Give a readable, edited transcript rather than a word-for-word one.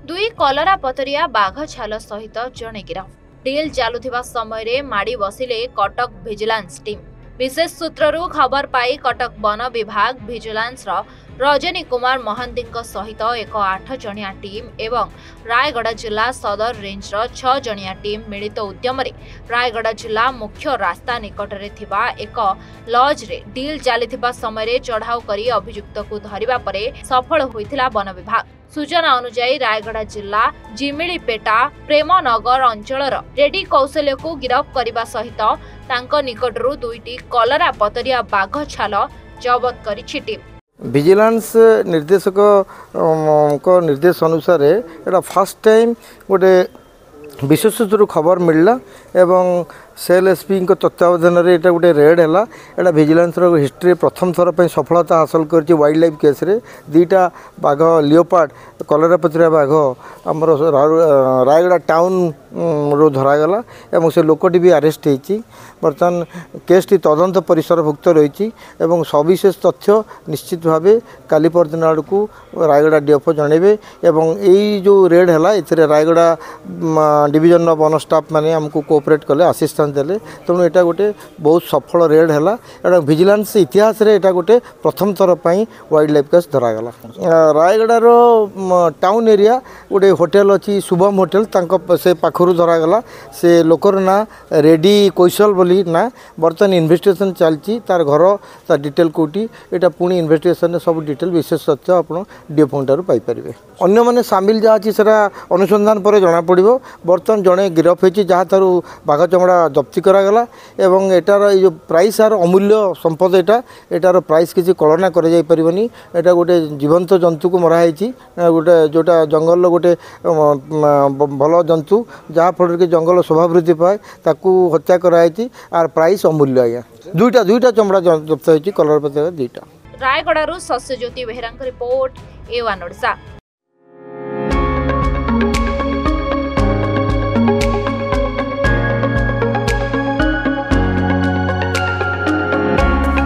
दुई कलरा पतरिया बाघ छाल सहित जणे गिरफ। डील चालुथिबा समय रे माड़ी बसिले कटक भिजिलेंस टीम। विशेष सूत्ररू खबर पाई कटक वन विभाग भिजिलेंस रजनी कुमार महांती सहित एक 8 जणिया टीम एवं रायगढ़ जिला सदर रेंज 6 जणिया टीम मिलित उद्यम रायगढ़ जिला मुख्य रास्ता निकट में थिबा एक लॉज रे डील चली समय रे चढ़ाऊ करी अभियुक्त को धरिबा परे सफल होइथिला वन विभाग। सूचना अनुसार रायगढ़ जिला जिमिलीपेटा प्रेमनगर अंचलर रेडी कौशल्य को गिरफ करने सहित तांको निकटरू दुईटी कलरा पतरिया बाघ छाल जबत करिछि टीम। विजिलेंस निर्देशक को निर्देश अनुसार एटा फर्स्ट टाइम गोटे विशेष सूत्र खबर मिलला एवं सेल एसपी तत्वावधान में यहाँ गोटे रेड है। यहाँ विजिलेंस हिस्ट्री प्रथम थर पर सफलता हासिल कर वाइल्ड लाइफ केस रे दीटा बाघ लियोपार्ड कलरा पतरिया बाघ आमर रायगढ़ टाउन रो धरागला एवं से लोकटी भी अरेस्ट होती। बर्तमान केसटी तदंत परिसरभुक्त रही सविशेष तथ्य निश्चित भाव काली परदिन आड़ को रायगढ़ डीएफओ जनइबे एवं यही जो रेड है ये रायगढ़ डिविजन वन स्टाफ माने हमको कोऑपरेट कले असिस्टेंस देले तेणु यहाँ गोटे बहुत सफल रेड है। यहाँ विजिलेंस इतिहास रे यहाँ गोटे प्रथम थर पर वाइल्ड लाइफ केस धरागला। रायगढ़ टाउन एरिया गोटे होटेल अच्छी शुभम होटेल से पाखु धरागला। से लोकर ना रेडी कौशल बोली ना बर्तमान इन्वेस्टिगेशन चलती तार घर तार डिटेल कौटी यहाँ पुणी इन्वेस्टिगेशन सब डिटेल विशेष तथ्य आप डीएफओ पाइपर। अन्य मैंने सामिल जहाँ अच्छी से अनुसंधान पर जना पड़ो। बर्तमान जड़े गिरफ होती जहाँ तार बाघ चमड़ा जब्ती करागला एवं एटार जो प्राइस आर अमूल्य संपद एटार प्राइस किसी कलना कर गोटे जीवंत जंतु को मराई गोटे जोटा जंगल गोटे भल जंतु जहाँ फल कि जंगल शोभावृद्धि पाए ताकू हत्या कराई आर प्राइस अमूल्य आज्ञा दुईटा चमड़ा जब्त होती कलर पत्र दुईटा। Rayagada Satyajyoti Behera report A1 Odisha.